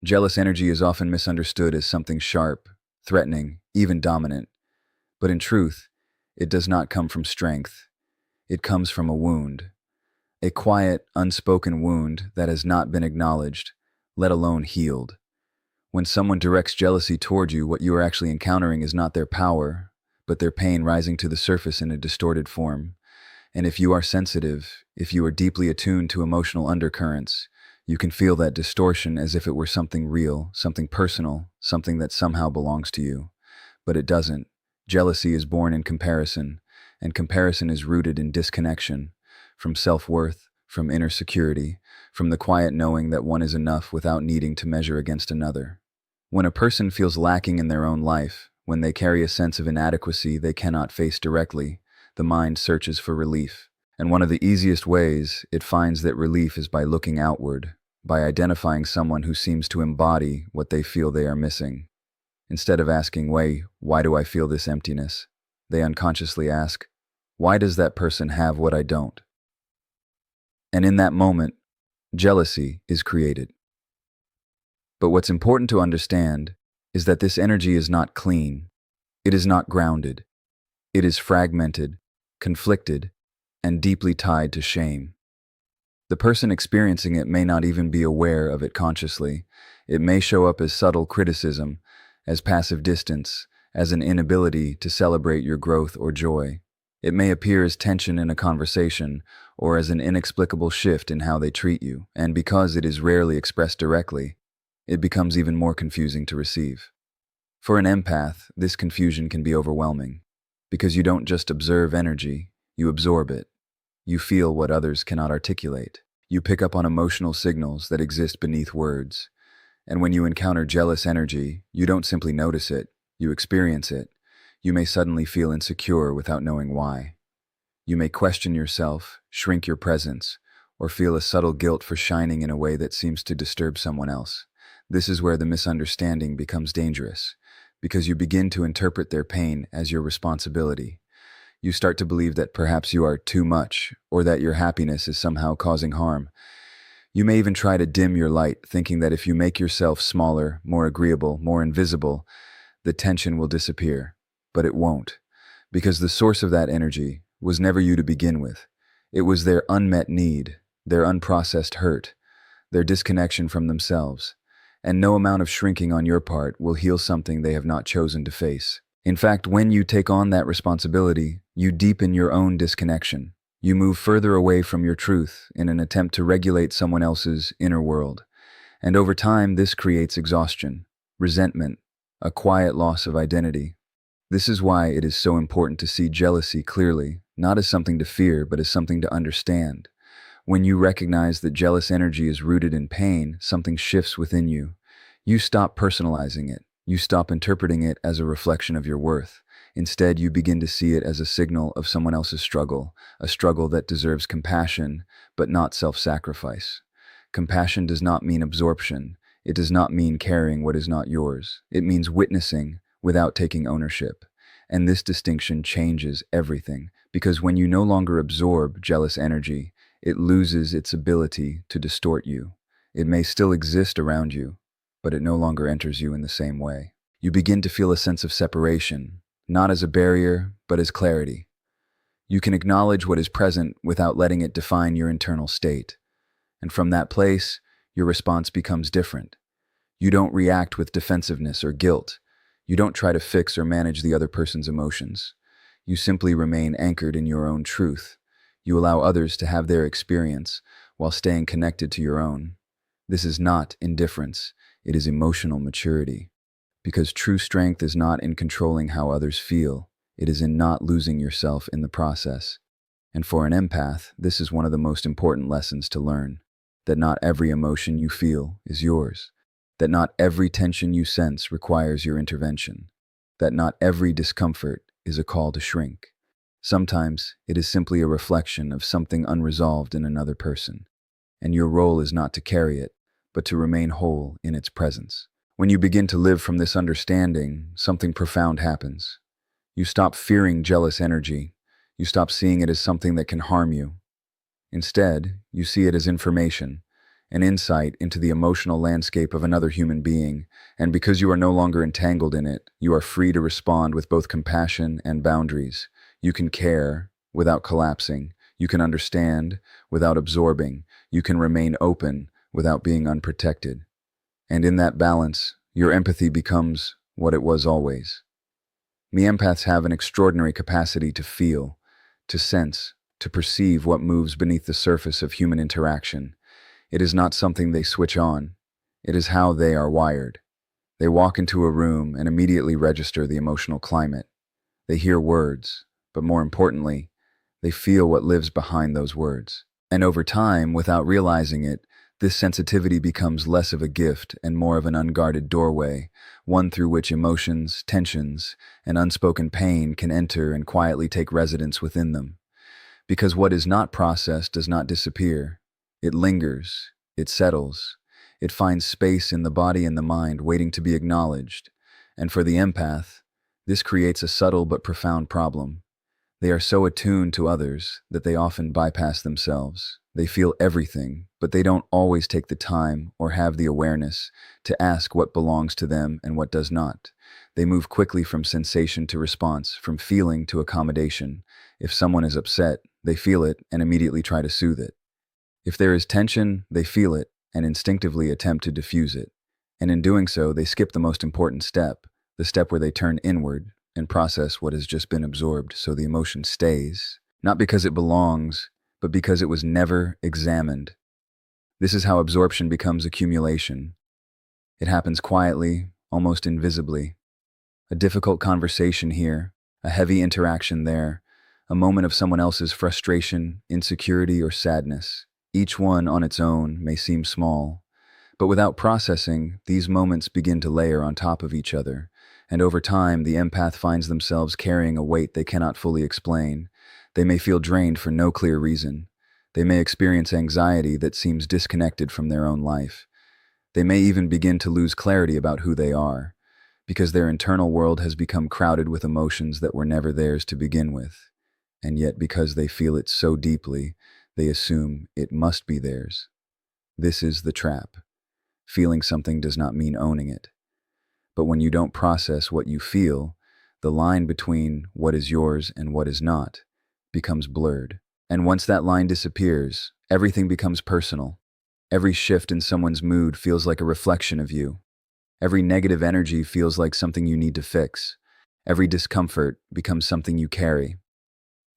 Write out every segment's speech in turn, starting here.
Jealous energy is often misunderstood as something sharp, threatening, even dominant. But in truth, it does not come from strength. It comes from a wound. A quiet, unspoken wound that has not been acknowledged, let alone healed. When someone directs jealousy toward you, what you are actually encountering is not their power, but their pain rising to the surface in a distorted form. And if you are sensitive, if you are deeply attuned to emotional undercurrents, you can feel that distortion as if it were something real, something personal, something that somehow belongs to you. But it doesn't. Jealousy is born in comparison, and comparison is rooted in disconnection, from self-worth, from inner security, from the quiet knowing that one is enough without needing to measure against another. When a person feels lacking in their own life, when they carry a sense of inadequacy they cannot face directly, the mind searches for relief. And one of the easiest ways it finds that relief is by looking outward, by identifying someone who seems to embody what they feel they are missing. Instead of asking, why do I feel this emptiness? They unconsciously ask, why does that person have what I don't? And in that moment, jealousy is created. But what's important to understand is that this energy is not clean. It is not grounded. It is fragmented, conflicted, and deeply tied to shame. The person experiencing it may not even be aware of it consciously. It may show up as subtle criticism, as passive distance, as an inability to celebrate your growth or joy. It may appear as tension in a conversation, or as an inexplicable shift in how they treat you, and because it is rarely expressed directly, it becomes even more confusing to receive. For an empath, this confusion can be overwhelming, because you don't just observe energy, you absorb it. You feel what others cannot articulate. You pick up on emotional signals that exist beneath words. And when you encounter jealous energy, you don't simply notice it, you experience it. You may suddenly feel insecure without knowing why. You may question yourself, shrink your presence, or feel a subtle guilt for shining in a way that seems to disturb someone else. This is where the misunderstanding becomes dangerous, because you begin to interpret their pain as your responsibility. You start to believe that perhaps you are too much, or that your happiness is somehow causing harm. You may even try to dim your light, thinking that if you make yourself smaller, more agreeable, more invisible, the tension will disappear. But it won't, because the source of that energy was never you to begin with. It was their unmet need, their unprocessed hurt, their disconnection from themselves. And no amount of shrinking on your part will heal something they have not chosen to face. In fact, when you take on that responsibility, you deepen your own disconnection. You move further away from your truth in an attempt to regulate someone else's inner world. And over time, this creates exhaustion, resentment, a quiet loss of identity. This is why it is so important to see jealousy clearly, not as something to fear, but as something to understand. When you recognize that jealous energy is rooted in pain, something shifts within you. You stop personalizing it. You stop interpreting it as a reflection of your worth. Instead, you begin to see it as a signal of someone else's struggle, a struggle that deserves compassion, but not self-sacrifice. Compassion does not mean absorption. It does not mean carrying what is not yours. It means witnessing without taking ownership. And this distinction changes everything, because when you no longer absorb jealous energy, it loses its ability to distort you. It may still exist around you, but it no longer enters you in the same way. You begin to feel a sense of separation, not as a barrier, but as clarity. You can acknowledge what is present without letting it define your internal state. And from that place, your response becomes different. You don't react with defensiveness or guilt. You don't try to fix or manage the other person's emotions. You simply remain anchored in your own truth. You allow others to have their experience while staying connected to your own. This is not indifference. It is emotional maturity. Because true strength is not in controlling how others feel. It is in not losing yourself in the process. And for an empath, this is one of the most important lessons to learn. That not every emotion you feel is yours. That not every tension you sense requires your intervention. That not every discomfort is a call to shrink. Sometimes it is simply a reflection of something unresolved in another person. And your role is not to carry it, but to remain whole in its presence. When you begin to live from this understanding, something profound happens. You stop fearing jealous energy. You stop seeing it as something that can harm you. Instead, you see it as information an insight into the emotional landscape of another human being, and because you are no longer entangled in it, you are free to respond with both compassion and boundaries. You can care without collapsing. You can understand without absorbing. You can remain open without being unprotected. And in that balance, your empathy becomes what it was always. The empaths have an extraordinary capacity to feel, to sense, to perceive what moves beneath the surface of human interaction. It is not something they switch on. It is how they are wired. They walk into a room and immediately register the emotional climate. They hear words, but more importantly, they feel what lives behind those words. And over time, without realizing it, this sensitivity becomes less of a gift and more of an unguarded doorway, one through which emotions, tensions, and unspoken pain can enter and quietly take residence within them. Because what is not processed does not disappear. It lingers, it settles, it finds space in the body and the mind waiting to be acknowledged. And for the empath, this creates a subtle but profound problem. They are so attuned to others that they often bypass themselves. They feel everything, but they don't always take the time or have the awareness to ask what belongs to them and what does not. They move quickly from sensation to response, from feeling to accommodation. If someone is upset, they feel it and immediately try to soothe it. If there is tension, they feel it and instinctively attempt to diffuse it. And in doing so, they skip the most important step, the step where they turn inward and process what has just been absorbed so the emotion stays, not because it belongs, but because it was never examined. This is how absorption becomes accumulation. It happens quietly, almost invisibly. A difficult conversation here, a heavy interaction there, a moment of someone else's frustration, insecurity, or sadness. Each one on its own may seem small, but without processing, these moments begin to layer on top of each other, and over time, the empath finds themselves carrying a weight they cannot fully explain. They may feel drained for no clear reason. They may experience anxiety that seems disconnected from their own life. They may even begin to lose clarity about who they are, because their internal world has become crowded with emotions that were never theirs to begin with. And yet, because they feel it so deeply, they assume it must be theirs. This is the trap. Feeling something does not mean owning it. But when you don't process what you feel, the line between what is yours and what is not becomes blurred. And once that line disappears, everything becomes personal. Every shift in someone's mood feels like a reflection of you. Every negative energy feels like something you need to fix. Every discomfort becomes something you carry.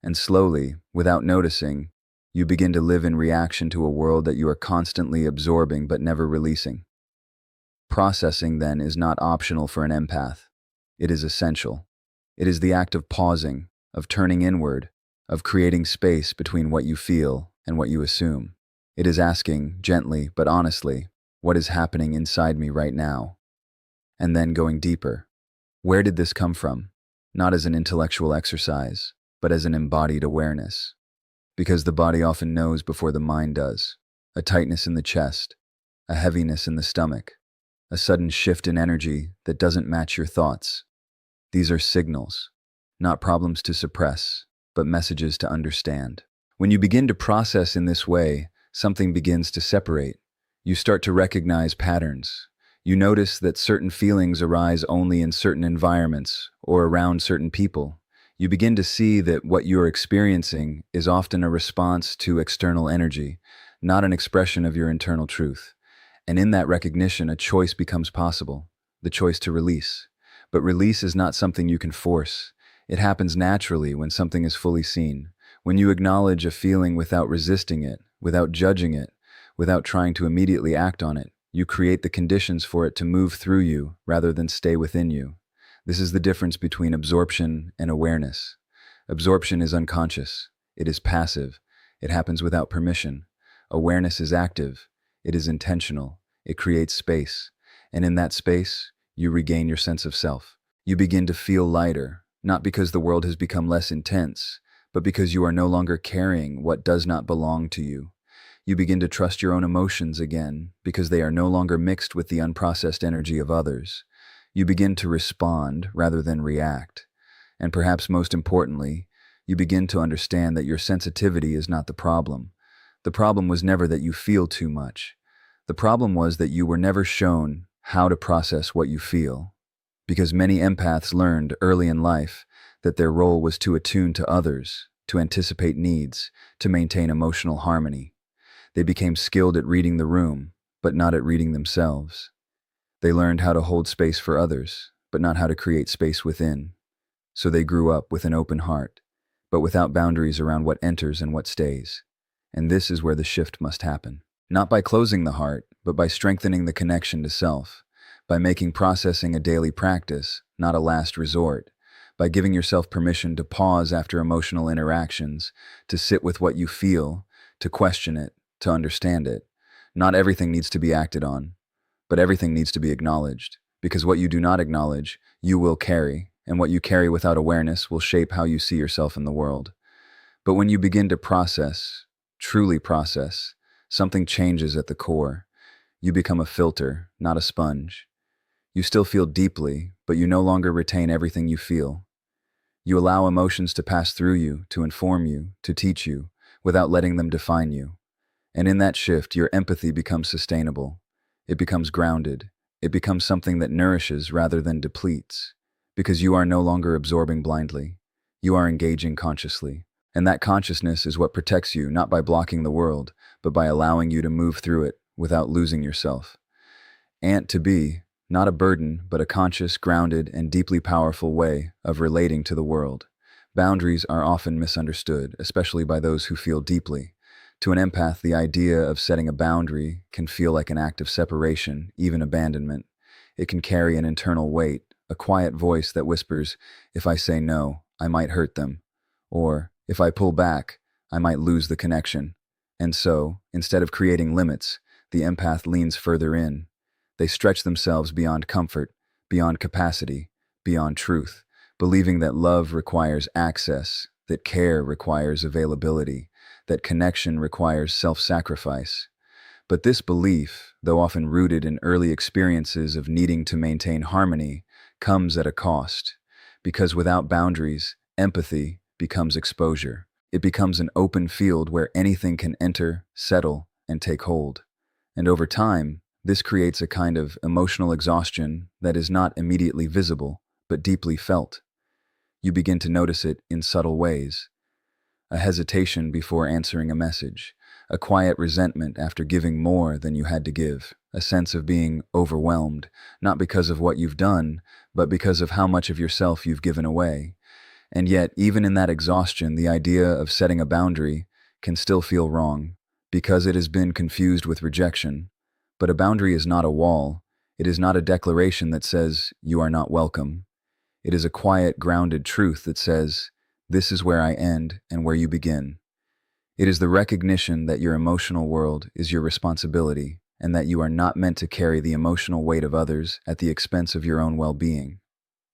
And slowly, without noticing, you begin to live in reaction to a world that you are constantly absorbing but never releasing. Processing, then, is not optional for an empath. It is essential. It is the act of pausing, of turning inward, of creating space between what you feel and what you assume. It is asking, gently but honestly, what is happening inside me right now? And then going deeper. Where did this come from? Not as an intellectual exercise, but as an embodied awareness. Because the body often knows before the mind does. A tightness in the chest, a heaviness in the stomach, a sudden shift in energy that doesn't match your thoughts. These are signals, not problems to suppress, but messages to understand. When you begin to process in this way, something begins to separate. You start to recognize patterns. You notice that certain feelings arise only in certain environments or around certain people. You begin to see that what you're experiencing is often a response to external energy, not an expression of your internal truth. And in that recognition, a choice becomes possible, the choice to release. But release is not something you can force. It happens naturally when something is fully seen. When you acknowledge a feeling without resisting it, without judging it, without trying to immediately act on it, you create the conditions for it to move through you rather than stay within you. This is the difference between absorption and awareness. Absorption is unconscious. It is passive. It happens without permission. Awareness is active. It is intentional. It creates space. And in that space, you regain your sense of self. You begin to feel lighter, not because the world has become less intense, but because you are no longer carrying what does not belong to you. You begin to trust your own emotions again, because they are no longer mixed with the unprocessed energy of others. You begin to respond rather than react. And perhaps most importantly, you begin to understand that your sensitivity is not the problem. The problem was never that you feel too much. The problem was that you were never shown how to process what you feel, because many empaths learned early in life that their role was to attune to others, to anticipate needs, to maintain emotional harmony. They became skilled at reading the room, but not at reading themselves. They learned how to hold space for others, but not how to create space within. So they grew up with an open heart, but without boundaries around what enters and what stays. And this is where the shift must happen. Not by closing the heart, but by strengthening the connection to self, by making processing a daily practice, not a last resort, by giving yourself permission to pause after emotional interactions, to sit with what you feel, to question it, to understand it. Not everything needs to be acted on, but everything needs to be acknowledged, because what you do not acknowledge, you will carry, and what you carry without awareness will shape how you see yourself in the world. But when you begin to process, truly process, something changes at the core. You become a filter, not a sponge. You still feel deeply, but you no longer retain everything you feel. You allow emotions to pass through you, to inform you, to teach you, without letting them define you. And in that shift, your empathy becomes sustainable. It becomes grounded. It becomes something that nourishes rather than depletes. Because you are no longer absorbing blindly. You are engaging consciously. And that consciousness is what protects you, not by blocking the world, but by allowing you to move through it without losing yourself. To be, not a burden, but a conscious, grounded, and deeply powerful way of relating to the world. Boundaries are often misunderstood, especially by those who feel deeply. To an empath, the idea of setting a boundary can feel like an act of separation, even abandonment. It can carry an internal weight, a quiet voice that whispers, "If I say no, I might hurt them," or "If I pull back, I might lose the connection." And so, instead of creating limits, the empath leans further in. They stretch themselves beyond comfort, beyond capacity, beyond truth, believing that love requires access, that care requires availability, that connection requires self-sacrifice. But this belief, though often rooted in early experiences of needing to maintain harmony, comes at a cost. Because without boundaries, empathy becomes exposure. It becomes an open field where anything can enter, settle, and take hold. And over time, this creates a kind of emotional exhaustion that is not immediately visible, but deeply felt. You begin to notice it in subtle ways. A hesitation before answering a message, a quiet resentment after giving more than you had to give, a sense of being overwhelmed, not because of what you've done, but because of how much of yourself you've given away. And yet, even in that exhaustion, the idea of setting a boundary can still feel wrong, because it has been confused with rejection. But a boundary is not a wall. It is not a declaration that says, "You are not welcome." It is a quiet, grounded truth that says, "This is where I end and where you begin." It is the recognition that your emotional world is your responsibility, and that you are not meant to carry the emotional weight of others at the expense of your own well-being.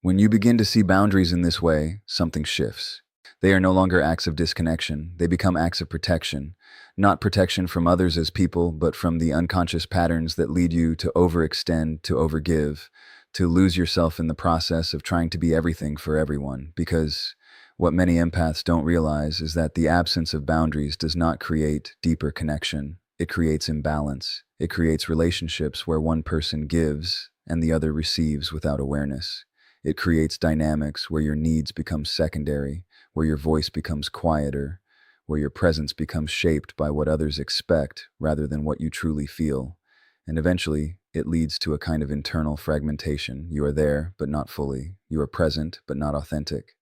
When you begin to see boundaries in this way, something shifts. They are no longer acts of disconnection. They become acts of protection. Not protection from others as people, but from the unconscious patterns that lead you to overextend, to overgive, to lose yourself in the process of trying to be everything for everyone. Because what many empaths don't realize is that the absence of boundaries does not create deeper connection. It creates imbalance. It creates relationships where one person gives and the other receives without awareness. It creates dynamics where your needs become secondary, where your voice becomes quieter, where your presence becomes shaped by what others expect rather than what you truly feel. And eventually, it leads to a kind of internal fragmentation. You are there, but not fully. You are present, but not authentic.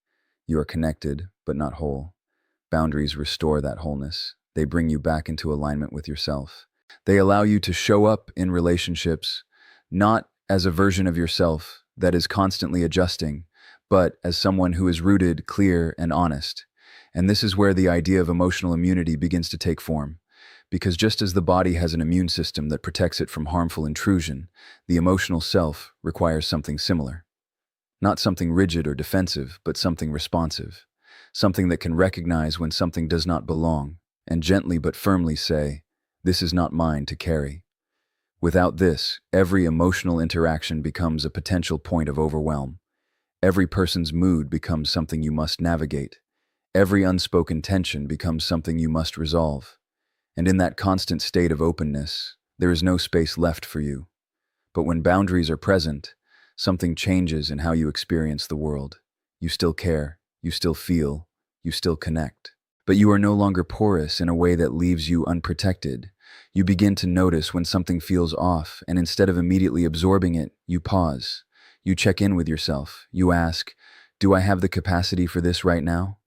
You are connected, but not whole. Boundaries restore that wholeness. They bring you back into alignment with yourself. They allow you to show up in relationships, not as a version of yourself that is constantly adjusting, but as someone who is rooted, clear, and honest. And this is where the idea of emotional immunity begins to take form. Because just as the body has an immune system that protects it from harmful intrusion, the emotional self requires something similar. Not something rigid or defensive, but something responsive. Something that can recognize when something does not belong, and gently but firmly say, "This is not mine to carry." Without this, every emotional interaction becomes a potential point of overwhelm. Every person's mood becomes something you must navigate. Every unspoken tension becomes something you must resolve. And in that constant state of openness, There is no space left for you. But when boundaries are present, something changes in how you experience the world. You still care, you still feel, you still connect. But you are no longer porous in a way that leaves you unprotected. You begin to notice when something feels off, and instead of immediately absorbing it, you pause. You check in with yourself. You ask, do I have the capacity for this right now?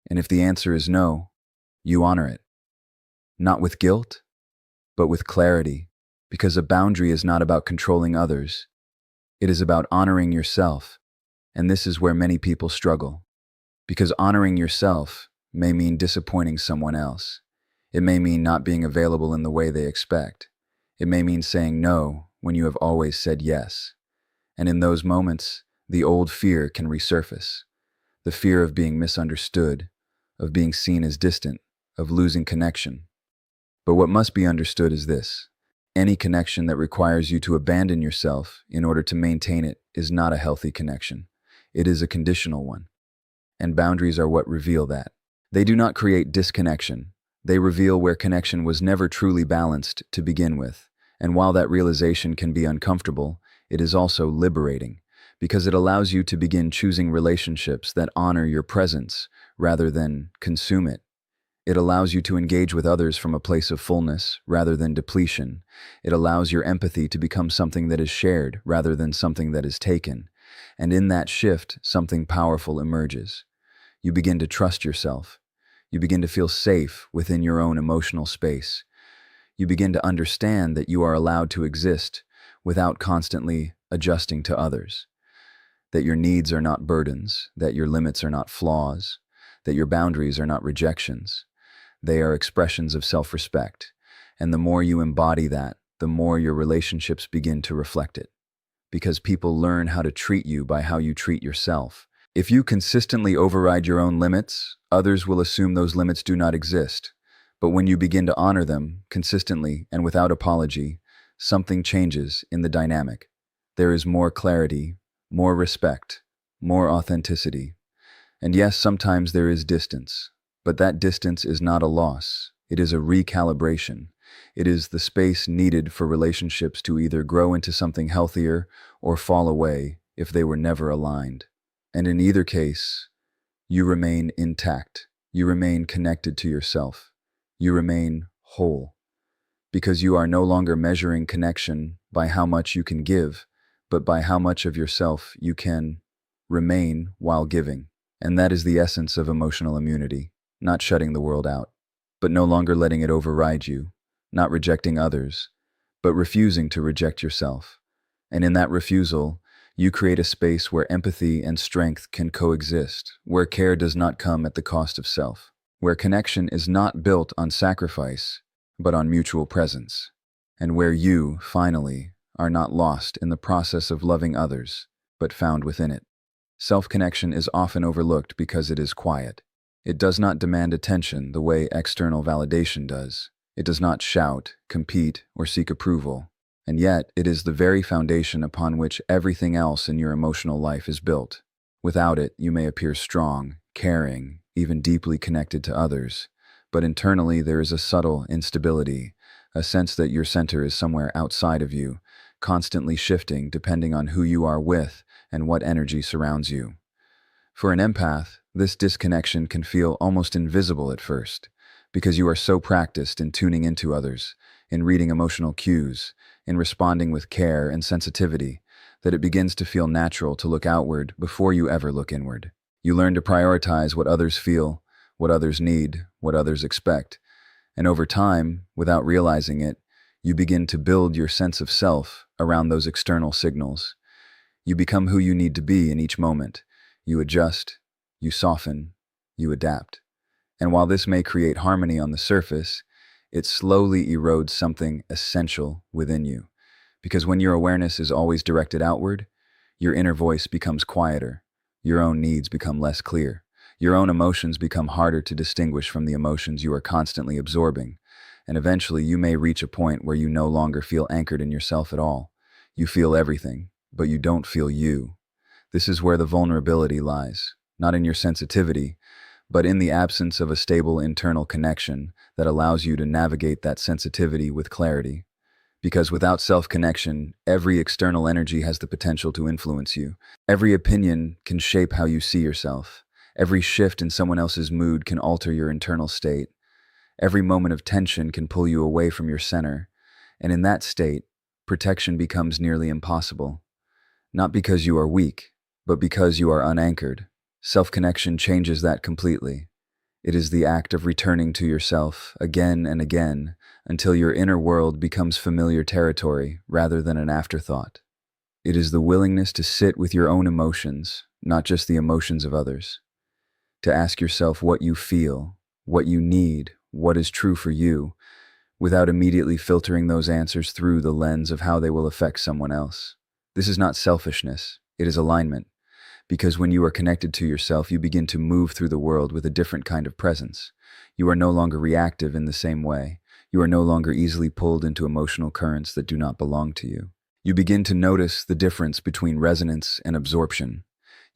And if the answer is no, you honor it. Not with guilt, but with clarity. Because a boundary is not about controlling others. It is about honoring yourself. And this is where many people struggle. Because honoring yourself may mean disappointing someone else. It may mean not being available in the way they expect. It may mean saying no when you have always said yes. And in those moments, the old fear can resurface. The fear of being misunderstood, of being seen as distant, of losing connection. But what must be understood is this. Any connection that requires you to abandon yourself in order to maintain it is not a healthy connection. It is a conditional one. And boundaries are what reveal that. They do not create disconnection. They reveal where connection was never truly balanced to begin with. And while that realization can be uncomfortable, it is also liberating, because it allows you to begin choosing relationships that honor your presence rather than consume it. It allows you to engage with others from a place of fullness rather than depletion. It allows your empathy to become something that is shared rather than something that is taken. And in that shift, something powerful emerges. You begin to trust yourself. You begin to feel safe within your own emotional space. You begin to understand that you are allowed to exist without constantly adjusting to others. That your needs are not burdens, that your limits are not flaws, that your boundaries are not rejections. They are expressions of self-respect. And the more you embody that, the more your relationships begin to reflect it. Because people learn how to treat you by how you treat yourself. If you consistently override your own limits, others will assume those limits do not exist. But when you begin to honor them consistently and without apology, something changes in the dynamic. There is more clarity, more respect, more authenticity. And yes, sometimes there is distance, but that distance is not a loss. It is a recalibration. It is the space needed for relationships to either grow into something healthier or fall away if they were never aligned. And in either case, you remain intact. You remain connected to yourself. You remain whole. Because you are no longer measuring connection by how much you can give, but by how much of yourself you can remain while giving. And that is the essence of emotional immunity, not shutting the world out, but no longer letting it override you, not rejecting others, but refusing to reject yourself. And in that refusal, you create a space where empathy and strength can coexist, where care does not come at the cost of self, where connection is not built on sacrifice, but on mutual presence, and where you, finally, are not lost in the process of loving others, but found within it. Self-connection is often overlooked because it is quiet. It does not demand attention the way external validation does. It does not shout, compete, or seek approval. And yet, it is the very foundation upon which everything else in your emotional life is built. Without it, you may appear strong, caring, even deeply connected to others. But internally, there is a subtle instability, a sense that your center is somewhere outside of you, constantly shifting depending on who you are with and what energy surrounds you. For an empath, this disconnection can feel almost invisible at first, because you are so practiced in tuning into others, in reading emotional cues, in responding with care and sensitivity, that it begins to feel natural to look outward before you ever look inward. You learn to prioritize what others feel, what others need, what others expect, and over time, without realizing it, you begin to build your sense of self around those external signals. You become who you need to be in each moment. You adjust, you soften, you adapt. And while this may create harmony on the surface, it slowly erodes something essential within you. Because when your awareness is always directed outward, your inner voice becomes quieter, your own needs become less clear, your own emotions become harder to distinguish from the emotions you are constantly absorbing, and eventually you may reach a point where you no longer feel anchored in yourself at all. You feel everything, but you don't feel you. This is where the vulnerability lies, not in your sensitivity, but in the absence of a stable internal connection that allows you to navigate that sensitivity with clarity. Because without self-connection, every external energy has the potential to influence you. Every opinion can shape how you see yourself. Every shift in someone else's mood can alter your internal state. Every moment of tension can pull you away from your center. And in that state, protection becomes nearly impossible. Not because you are weak, but because you are unanchored. Self-connection changes that completely. It is the act of returning to yourself again and again until your inner world becomes familiar territory rather than an afterthought. It is the willingness to sit with your own emotions, not just the emotions of others. To ask yourself what you feel, what you need, what is true for you, without immediately filtering those answers through the lens of how they will affect someone else. This is not selfishness, it is alignment. Because when you are connected to yourself, you begin to move through the world with a different kind of presence. You are no longer reactive in the same way. You are no longer easily pulled into emotional currents that do not belong to you. You begin to notice the difference between resonance and absorption.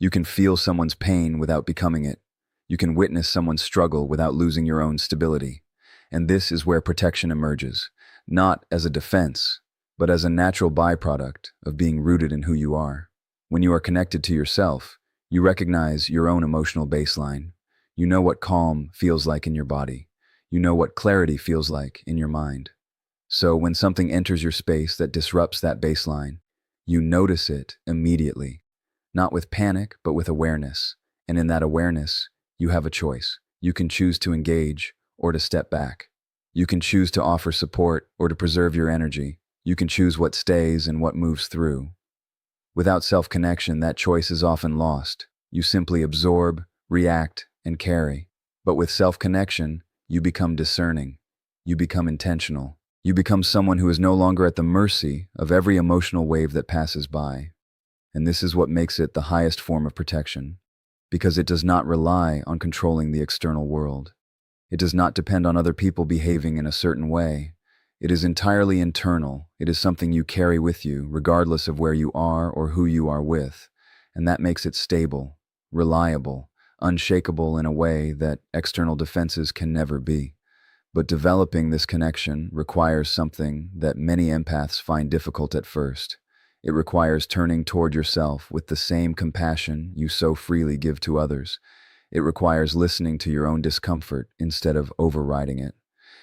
You can feel someone's pain without becoming it. You can witness someone's struggle without losing your own stability. And this is where protection emerges, not as a defense, but as a natural byproduct of being rooted in who you are. When you are connected to yourself, you recognize your own emotional baseline. You know what calm feels like in your body. You know what clarity feels like in your mind. So when something enters your space that disrupts that baseline, you notice it immediately, not with panic, but with awareness. And in that awareness, you have a choice. You can choose to engage or to step back. You can choose to offer support or to preserve your energy. You can choose what stays and what moves through. Without self-connection, that choice is often lost. You simply absorb, react, and carry. But with self-connection, you become discerning. You become intentional. You become someone who is no longer at the mercy of every emotional wave that passes by. And this is what makes it the highest form of protection, because it does not rely on controlling the external world. It does not depend on other people behaving in a certain way. It is entirely internal. It is something you carry with you, regardless of where you are or who you are with. And that makes it stable, reliable, unshakable in a way that external defenses can never be. But developing this connection requires something that many empaths find difficult at first. It requires turning toward yourself with the same compassion you so freely give to others. It requires listening to your own discomfort instead of overriding it.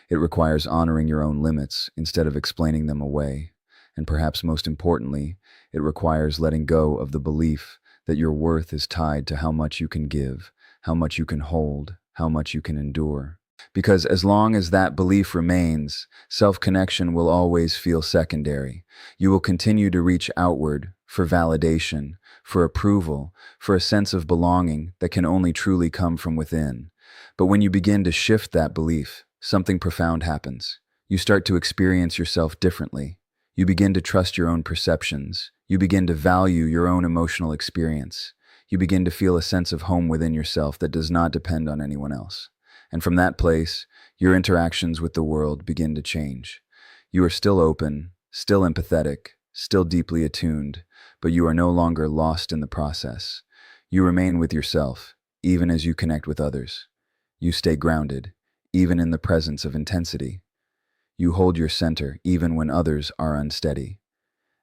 It requires honoring your own limits instead of explaining them away. And perhaps most importantly, it requires letting go of the belief that your worth is tied to how much you can give, how much you can hold, how much you can endure. Because as long as that belief remains, self-connection will always feel secondary. You will continue to reach outward for validation, for approval, for a sense of belonging that can only truly come from within. But when you begin to shift that belief, something profound happens. You start to experience yourself differently. You begin to trust your own perceptions. You begin to value your own emotional experience. You begin to feel a sense of home within yourself that does not depend on anyone else. And from that place, your interactions with the world begin to change. You are still open, still empathetic, still deeply attuned, but you are no longer lost in the process. You remain with yourself, even as you connect with others. You stay grounded, even in the presence of intensity. You hold your center even when others are unsteady.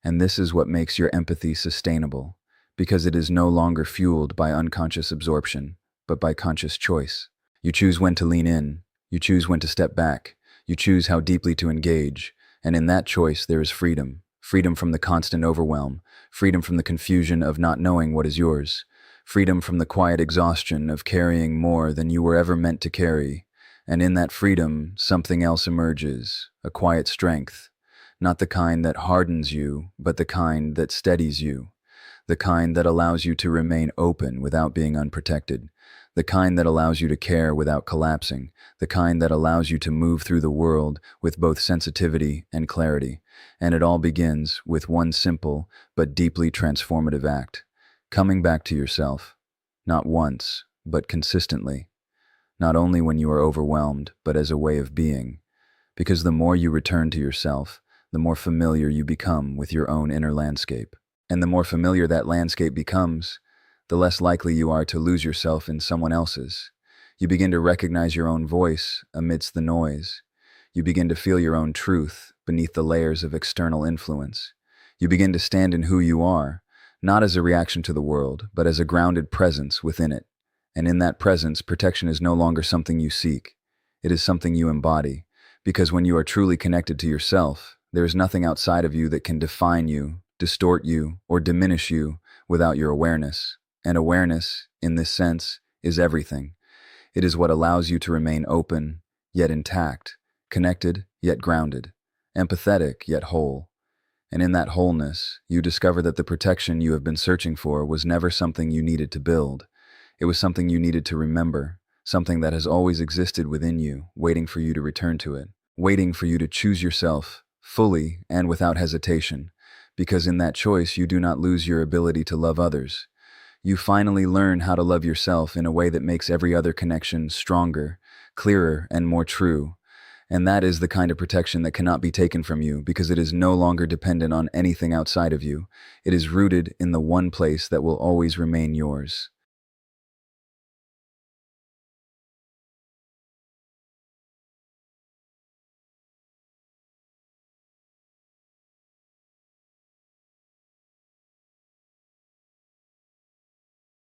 And this is what makes your empathy sustainable, because it is no longer fueled by unconscious absorption, but by conscious choice. You choose when to lean in, you choose when to step back, you choose how deeply to engage, and in that choice there is freedom. Freedom from the constant overwhelm, freedom from the confusion of not knowing what is yours, freedom from the quiet exhaustion of carrying more than you were ever meant to carry. And in that freedom, something else emerges, a quiet strength, not the kind that hardens you, but the kind that steadies you, the kind that allows you to remain open without being unprotected, the kind that allows you to care without collapsing, the kind that allows you to move through the world with both sensitivity and clarity. And it all begins with one simple but deeply transformative act: coming back to yourself, not once, but consistently. Not only when you are overwhelmed, but as a way of being. Because the more you return to yourself, the more familiar you become with your own inner landscape. And the more familiar that landscape becomes, the less likely you are to lose yourself in someone else's. You begin to recognize your own voice amidst the noise. You begin to feel your own truth beneath the layers of external influence. You begin to stand in who you are, not as a reaction to the world, but as a grounded presence within it. And in that presence, protection is no longer something you seek. It is something you embody. Because when you are truly connected to yourself, there is nothing outside of you that can define you, distort you, or diminish you without your awareness. And awareness, in this sense, is everything. It is what allows you to remain open, yet intact, connected, yet grounded, empathetic, yet whole. And in that wholeness, you discover that the protection you have been searching for was never something you needed to build. It was something you needed to remember, something that has always existed within you, waiting for you to return to it, waiting for you to choose yourself, fully and without hesitation, because in that choice you do not lose your ability to love others. You finally learn how to love yourself in a way that makes every other connection stronger, clearer, and more true. And that is the kind of protection that cannot be taken from you because it is no longer dependent on anything outside of you. It is rooted in the one place that will always remain yours.